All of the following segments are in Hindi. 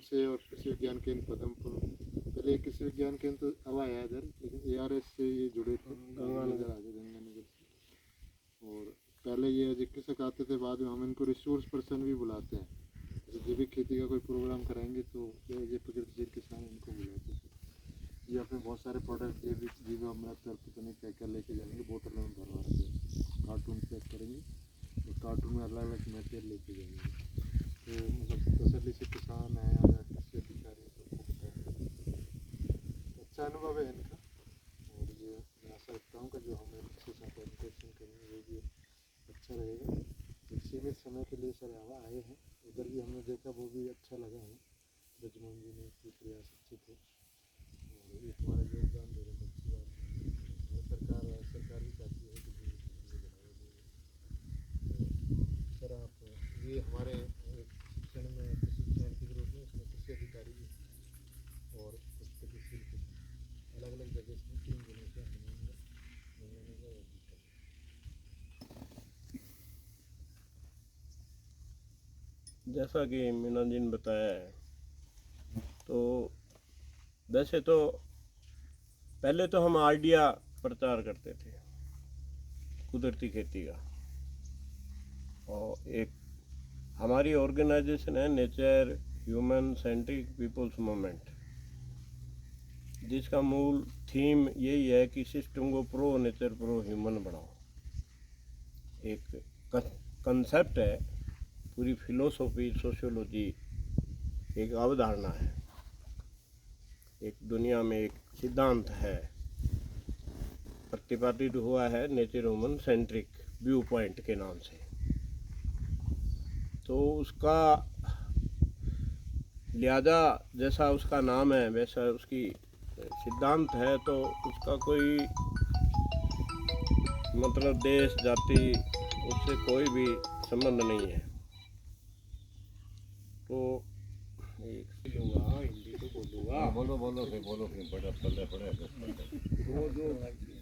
से और कृषि विज्ञान केंद्र पदमपुर, पहले कृषि विज्ञान केंद्र तो अब आया इधर, लेकिन ARS से ये जुड़े थे गंगानगर, आगे गंगानगर से। और पहले ये जो कृषक आते थे, बाद में हम इनको रिसोर्स पर्सन भी बुलाते हैं। जैसे जैविक खेती का कोई प्रोग्राम कराएंगे तो ये प्रगतिशील किसान इनको बुलाते थे। ये अपने बहुत सारे प्रोडक्ट जैविक जीवामृत और पता नहीं क्या क्या लेके जाएंगे, बोतलों में भरवा के कार्टून पैक करेंगे और कार्टून में अलग अलग मटेरियल लेके जाएंगे। तो मतलब तसल्ली से किसान है या कृषि अधिकारी सबको बताएंगे। अच्छा अनुभव है इनका। और ये मैं आशा रखता हूँ कि जो हम इनके साथ एजुकेशन करेंगे वो भी अच्छा रहेगा। एक सीमित समय के लिए सर आए हैं, उधर भी हमने देखा, वो भी अच्छा लगा हमें। ब्रजमोहन जी ने इसके प्रयास अच्छे थे और ये हमारा योगदान दे रहे हैं, अच्छी बात है। सरकार भी चाहती है कि जैविक खेती को बढ़ावा दें। तो सर आप ये हमारे शिक्षण में कृषि विज्ञान के ग्रुप में इसमें कृषि अधिकारी भी और कुछ प्रगतिशील किसान अलग अलग जगह से 3 दिनों से गंगानगर और बीकानेर। जैसा कि मीना जी ने बताया है, तो वैसे तो पहले तो हम आइडिया प्रचार करते थे कुदरती खेती का, और एक हमारी ऑर्गेनाइजेशन है nature human centric people's movement, जिसका मूल थीम यही है कि सिस्टम को प्रो नेचर प्रो ह्यूमन बनाओ। एक कंसेप्ट है, पूरी फिलोसॉफी सोशियोलॉजी एक अवधारणा है, एक दुनिया में एक सिद्धांत है, प्रतिपादित हुआ है nature human centric view point के नाम से। तो उसका लिहाजा जैसा उसका नाम है वैसा उसकी सिद्धांत है, तो उसका कोई मतलब देश जाति उससे कोई भी संबंध नहीं है। तो एक लूँगा, हिंदी तो बोलूँगा। बोलो फिर बड़ा पड़े वो जो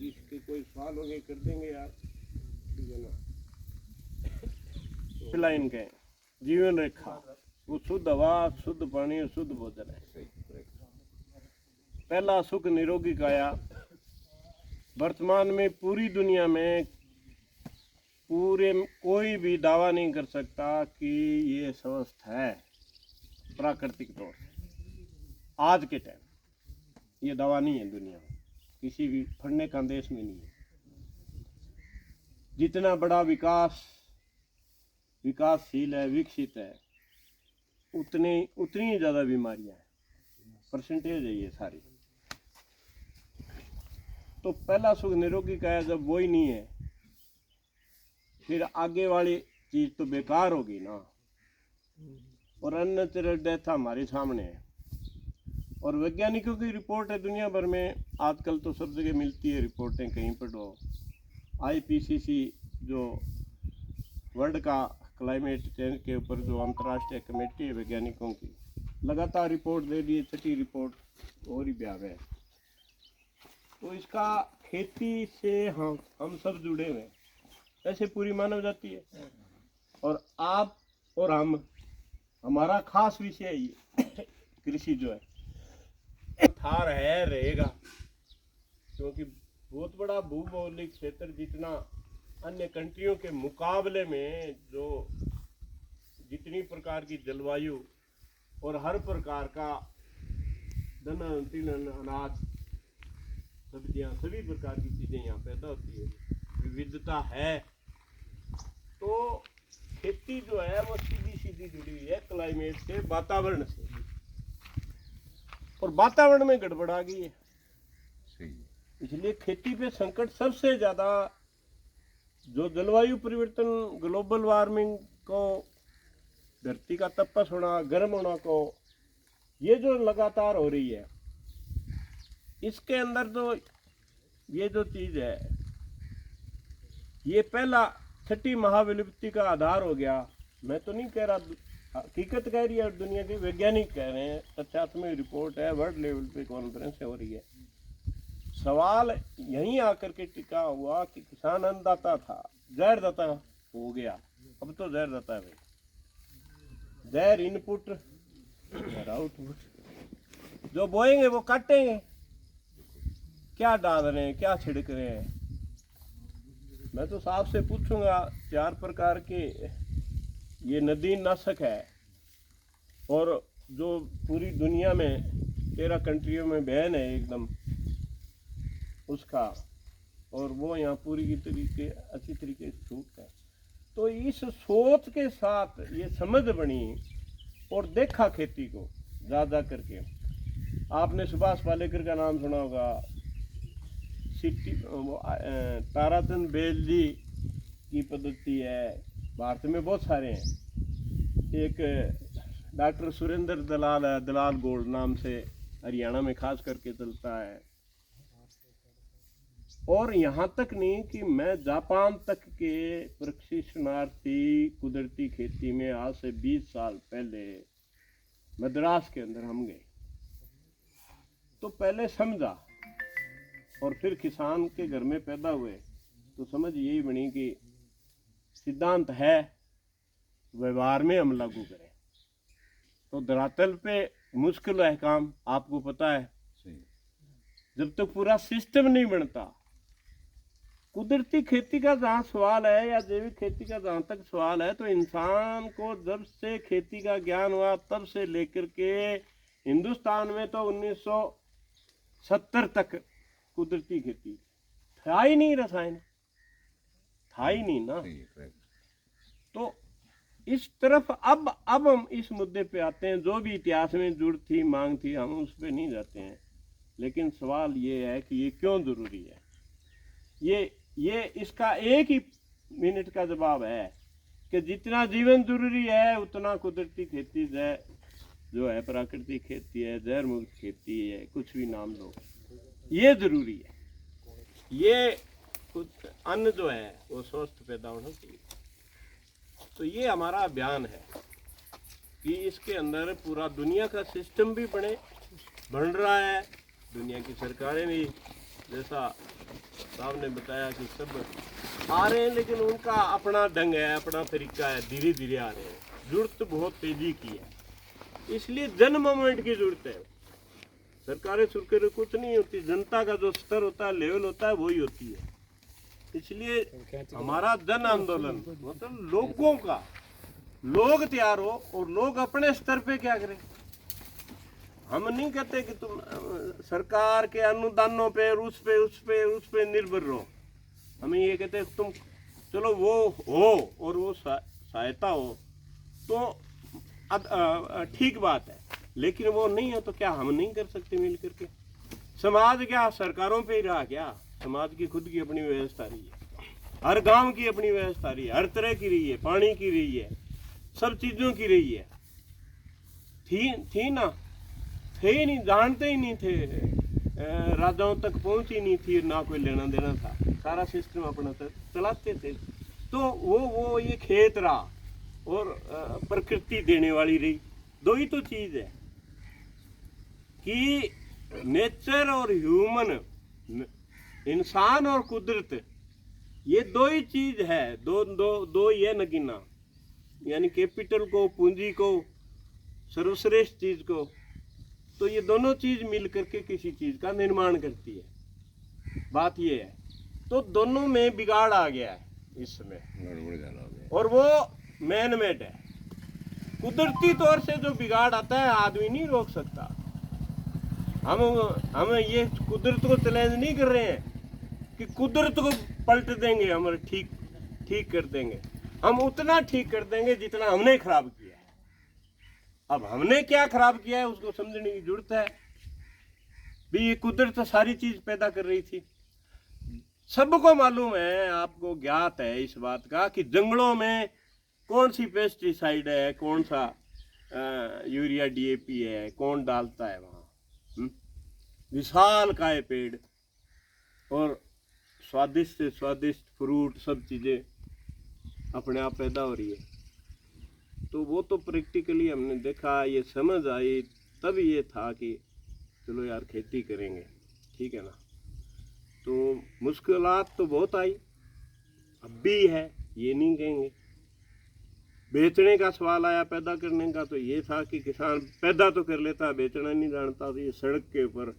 जिसके कोई सवाल होंगे कर देंगे यार, ठीक है ना। लाइन के जीवन रेखा, वो शुद्ध हवा, शुद्ध पानी और शुद्ध भोजन है। पहला सुख निरोगी काया। वर्तमान में पूरी दुनिया में पूरे कोई भी दावा नहीं कर सकता कि ये स्वस्थ है प्राकृतिक तौर से। आज के टाइम ये दावा नहीं है दुनिया में, किसी भी फड़ने का देश में नहीं है। जितना बड़ा विकासशील है, विकसित है, उतनी ज़्यादा बीमारियां हैं, परसेंटेज है ये सारी। तो पहला सुख निरोगी काया जब वो ही नहीं है, फिर आगे वाली चीज़ तो बेकार होगी ना। और अननेचुरल डेथ हमारे सामने है, और वैज्ञानिकों की रिपोर्ट है दुनिया भर में आजकल तो सब जगह मिलती है रिपोर्टें, कहीं पढ़ो। IPCC जो वर्ल्ड का क्लाइमेट चेंज के ऊपर जो अंतर्राष्ट्रीय कमेटी है वैज्ञानिकों की, लगातार रिपोर्ट दे दी है, छठी रिपोर्ट और ही ब्याह है। तो इसका खेती से हम सब जुड़े हुए हैं, ऐसे पूरी मानव जाती है। और आप और हम, हमारा खास विषय ये कृषि जो है थार है रहेगा, क्योंकि बहुत बड़ा भूगोलिक क्षेत्र, जितना अन्य कंट्रियों के मुकाबले में जो जितनी प्रकार की जलवायु और हर प्रकार का तिलहन अनाज सब्जियां सभी प्रकार की चीज़ें यहाँ पैदा होती है, विविधता है। तो खेती जो है वो सीधी जुड़ी हुई है क्लाइमेट से, वातावरण से, और वातावरण में गड़बड़ आ गई है, इसलिए खेती पे संकट सबसे ज़्यादा। जो जलवायु परिवर्तन, ग्लोबल वार्मिंग को, धरती का तपस होना, गर्म होना को, ये जो लगातार हो रही है, इसके अंदर तो ये जो चीज़ है, ये पहला छठी महाविलुप्ति का आधार हो गया। मैं तो नहीं कह रहा, हकीकत कह रही है, दुनिया के वैज्ञानिक कह रहे हैं, तथ्यात्मक रिपोर्ट है, वर्ल्ड लेवल पे कॉन्फ्रेंस हो रही है। सवाल यहीं आकर के टिका हुआ कि किसान अन्नदाता था, जहरदाता हो गया। अब तो जहरदाता है भाई, जहर इनपुट जो बोएंगे वो काटेंगे। क्या डाल रहे हैं, क्या छिड़क रहे हैं? मैं तो साहब से पूछूंगा, 4 प्रकार के ये नदी नाशक है, और जो पूरी दुनिया में 13 कंट्रियों में बैन है एकदम उसका, और वो यहाँ पूरी की तरीके अच्छी तरीके से छूट है। तो इस सोच के साथ ये समझ बनी और देखा खेती को ज़्यादा करके। आपने सुभाष पालेकर का नाम सुना होगा, सिटी ताराचंद बेल जी की पद्धति है, भारत में बहुत सारे हैं। एक डॉक्टर सुरेंद्र दलाल है, दलाल गोल्ड नाम से, हरियाणा में खास करके चलता है। और यहाँ तक नहीं कि मैं जापान तक के प्रशिक्षणार्थी कुदरती खेती में आज से 20 साल पहले मद्रास के अंदर हम गए, तो पहले समझा और फिर किसान के घर में पैदा हुए, तो समझ यही बनी कि सिद्धांत है, व्यवहार में हम लागू करें। तो धरातल पे मुश्किल है काम, आपको पता है। जब तक पूरा सिस्टम नहीं बनता, कुदरती खेती का जहाँ सवाल है या जैविक खेती का जहाँ तक सवाल है, तो इंसान को जब से खेती का ज्ञान हुआ तब से लेकर के हिंदुस्तान में तो 1970 तक कुदरती खेती था ही नहीं, रसायन था ही नहीं ना। तो इस तरफ अब हम इस मुद्दे पे आते हैं। जो भी इतिहास में जरूरत थी, मांग थी, हम उस पर नहीं जाते हैं, लेकिन सवाल ये है कि ये क्यों जरूरी है। ये इसका एक ही मिनट का जवाब है कि जितना जीवन जरूरी है उतना कुदरती खेती जो है प्राकृतिक खेती है, जहर मुक्त खेती है, कुछ भी नाम लो, ये जरूरी है। ये कुछ अन्न जो है वो स्वस्थ पैदा होना चाहिए। तो ये हमारा अभियान है कि इसके अंदर पूरा दुनिया का सिस्टम भी बन रहा है। दुनिया की सरकारें भी, जैसा साहब ने बताया कि सब आ रहे हैं, लेकिन उनका अपना ढंग है, अपना तरीका है, धीरे धीरे आ रहे हैं। जरूरत बहुत तेजी की है, इसलिए जन मूवमेंट की जरूरत है। सरकारें सुरकारें कुछ नहीं होती, जनता का जो स्तर होता है, लेवल होता है, वही होती है। इसलिए हमारा जन आंदोलन मतलब लोगों का, लोग तैयार हो और लोग अपने स्तर पे क्या करें। हम नहीं कहते कि तुम सरकार के अनुदानों पे उस पे निर्भर रहो। हम ये कहते हैं तुम चलो वो हो और वो सहायता हो तो ठीक बात है, लेकिन वो नहीं है तो क्या हम नहीं कर सकते मिल करके? समाज क्या सरकारों पे ही रहा क्या? समाज की खुद की अपनी व्यवस्था रही है, हर गांव की अपनी व्यवस्था रही है, हर तरह की रही है, पानी की रही है, सब चीजों की रही है। थी ना, थे ही नहीं, जानते ही नहीं थे, राजाओं तक पहुंच ही नहीं थी, ना कोई लेना देना था, सारा सिस्टम अपना चलाते थे। तो वो ये खेत रहा और प्रकृति देने वाली रही। दो ही तो चीज है कि नेचर और ह्यूमन, इंसान और कुदरत, ये दो ही चीज है। दो ही है नगीना, यानी कैपिटल को, पूंजी को, सर्वश्रेष्ठ चीज को। तो ये दोनों चीज मिल करके किसी चीज का निर्माण करती है। बात ये है, तो दोनों में बिगाड़ आ गया है इस समय, और वो मैन मेड है। कुदरती तौर से जो बिगाड़ आता है आदमी नहीं रोक सकता। हम ये कुदरत को चैलेंज नहीं कर रहे हैं कि कुदरत को पलट देंगे, हम ठीक कर देंगे। हम उतना ठीक कर देंगे जितना हमने खराब किया है। अब हमने क्या खराब किया है उसको समझने की जरूरत है। भी ये कुदरत सारी चीज पैदा कर रही थी। सबको मालूम है, आपको ज्ञात है इस बात का कि जंगलों में कौन सी पेस्टिसाइड है, कौन सा यूरिया डीएपी है, कौन डालता है वहाँ। विशाल काय पेड़ और स्वादिष्ट से स्वादिष्ट फ्रूट, सब चीज़ें अपने आप पैदा हो रही है। तो वो तो प्रैक्टिकली हमने देखा, ये समझ आई, तब ये था कि चलो यार खेती करेंगे, ठीक है ना। तो मुश्किलात तो बहुत आई, अब भी है, ये नहीं कहेंगे, बेचने का सवाल आया, पैदा करने का, तो ये था कि किसान पैदा तो कर लेता, बेचना नहीं जानता। तो ये सड़क के ऊपर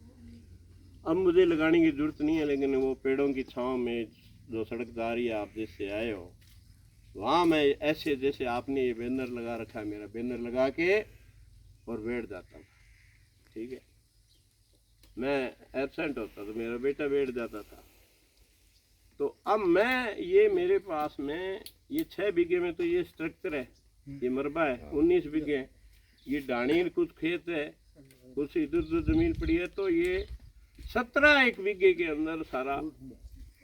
अब मुझे लगाने की जरूरत नहीं है, लेकिन वो पेड़ों की छांव में जो सड़क जा रही है, आप जिससे आए हो, वहाँ मैं ऐसे जैसे आपने ये बैनर लगा रखा है, मेरा बैनर लगा के और बैठ जाता था। ठीक है, मैं एब्सेंट होता तो मेरा बेटा बैठ जाता था। तो अब मैं ये मेरे पास में ये 6 बीघे में तो ये स्ट्रक्चर है, ये मरबा है, 19 बीघे ये डाणी, कुछ खेत है, कुछ इधर उधर जमीन पड़ी है। तो ये 17 एक बीघे के अंदर सारा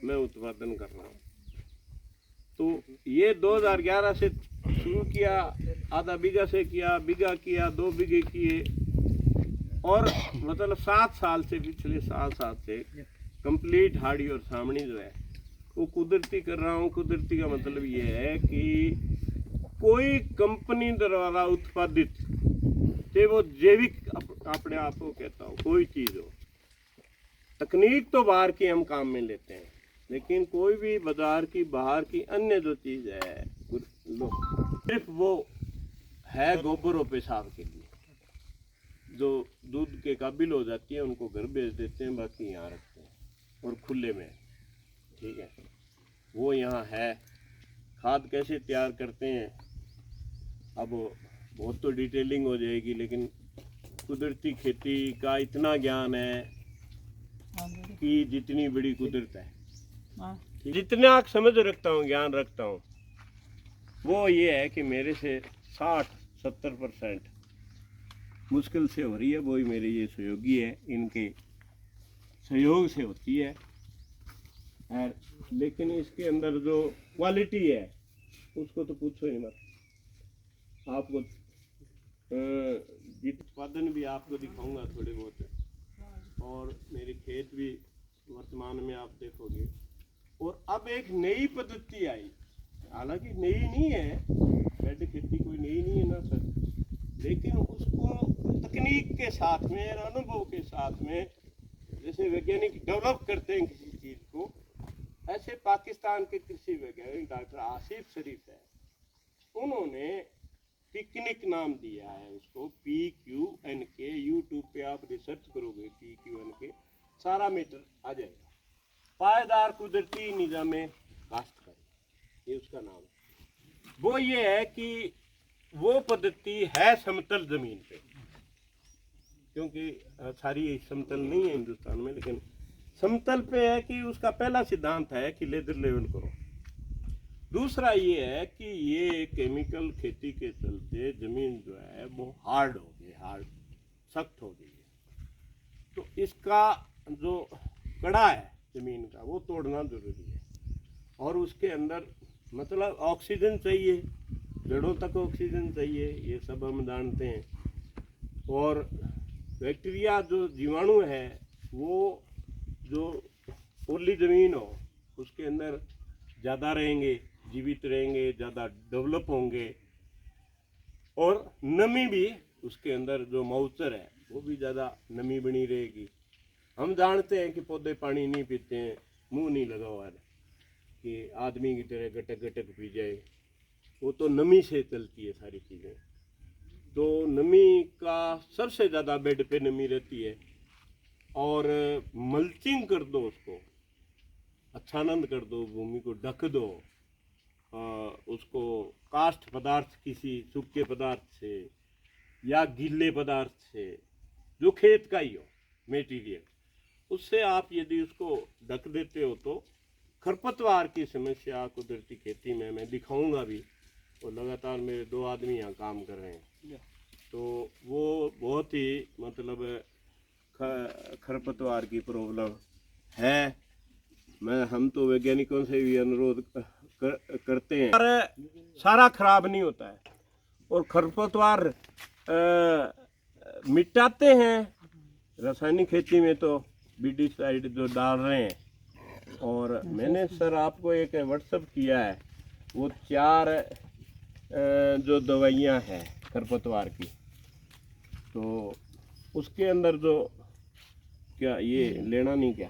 मैं उत्पादन कर रहा हूँ। तो ये 2011 से शुरू किया, आधा बीघा से किया, बीघा किया, 2 बीघे किए, और मतलब 7 साल से, पिछले 7 साल से कंप्लीट हाड़ी और सामनी जो है वो कुदरती कर रहा हूँ। कुदरती का मतलब ये है कि कोई कंपनी द्वारा उत्पादित, चाहे वो जैविक अपने आप को कहता हूँ, कोई चीज़ हो, तकनीक तो बाहर की हम काम में लेते हैं, लेकिन कोई भी बाजार की, बाहर की अन्य जो चीज़ है, सिर्फ वो है गोबर और पेशाब के लिए, जो दूध के काबिल हो जाती है उनको घर भेज देते हैं, बाकी यहाँ रखते हैं और खुले में। ठीक है, वो यहाँ है। खाद कैसे तैयार करते हैं अब बहुत तो डिटेलिंग हो जाएगी, लेकिन कुदरती खेती का इतना ज्ञान है कि जितनी बड़ी कुदरत है, जितना समझ रखता हूँ, ज्ञान रखता हूँ, वो ये है कि मेरे से 60-70% मुश्किल से हो रही है, वही मेरे ये सहयोगी है, इनके सहयोग से होती है। और लेकिन इसके अंदर जो क्वालिटी है उसको तो पूछो ही मत। आपको उत्पादन भी आपको दिखाऊंगा थोड़े बहुत, और मेरे खेत भी वर्तमान में आप देखोगे। और अब एक नई पद्धति आई, हालांकि नई नहीं है, बेड खेती कोई नई नहीं है ना सर, लेकिन उसको तकनीक के साथ में, अनुभव के साथ में, जैसे वैज्ञानिक डेवलप करते हैं किसी चीज़ को, ऐसे पाकिस्तान के कृषि वैज्ञानिक डॉक्टर आसिफ शरीफ है, उन्होंने पिकनिक नाम दिया है उसको, PQNK। यूट्यूब पे आप रिसर्च करोगे PQNK, सारा मीटर आ जाएगा। पायदार कुदरती निज़ाम काश्तकारी, ये उसका नाम है। वो ये है कि वो पद्धति है समतल जमीन पे, क्योंकि सारी समतल नहीं है हिंदुस्तान में, लेकिन समतल पे है कि उसका पहला सिद्धांत है कि लेदर लेवल करो। दूसरा ये है कि ये केमिकल खेती के चलते जमीन जो है वो हार्ड हो गई, हार्ड सख्त हो गई है। तो इसका जो कड़ा है जमीन का वो तोड़ना जरूरी है, और उसके अंदर मतलब ऑक्सीजन चाहिए, जड़ों तक ऑक्सीजन चाहिए, ये सब हम जानते हैं। और बैक्टीरिया जो जीवाणु है वो जो ओली ज़मीन हो उसके अंदर ज़्यादा रहेंगे, जीवित रहेंगे, ज़्यादा डेवलप होंगे, और नमी भी उसके अंदर जो मॉइस्चर है वो भी ज़्यादा नमी बनी रहेगी। हम जानते हैं कि पौधे पानी नहीं पीते हैं, मुंह नहीं लगा हुआ है कि आदमी की तरह गटक गटक पी जाए, वो तो नमी से चलती है सारी चीज़ें। तो नमी का सबसे ज़्यादा बेड पे नमी रहती है, और मल्चिंग कर दो, उसको अच्छानंद कर दो, भूमि को ढक दो, उसको काष्ठ पदार्थ, किसी सूखे पदार्थ से या गीले पदार्थ से, जो खेत का ही हो मेटीरियल, उससे आप यदि उसको ढक देते हो तो खरपतवार की समस्या कुदरती खेती में मैं दिखाऊंगा भी, और लगातार मेरे 2 आदमी यहाँ काम कर रहे हैं, तो वो बहुत ही मतलब खरपतवार की प्रॉब्लम है। हम तो वैज्ञानिकों से भी अनुरोध करते हैं, पर सारा खराब नहीं होता है, और खरपतवार मिटाते हैं रासायनिक खेती में तो बीडिसाइड जो डाल रहे हैं। और मैंने सर आपको एक व्हाट्सअप किया है, वो 4 जो दवाइयाँ हैं खरपतवार की, तो उसके अंदर जो क्या ये लेना नहीं क्या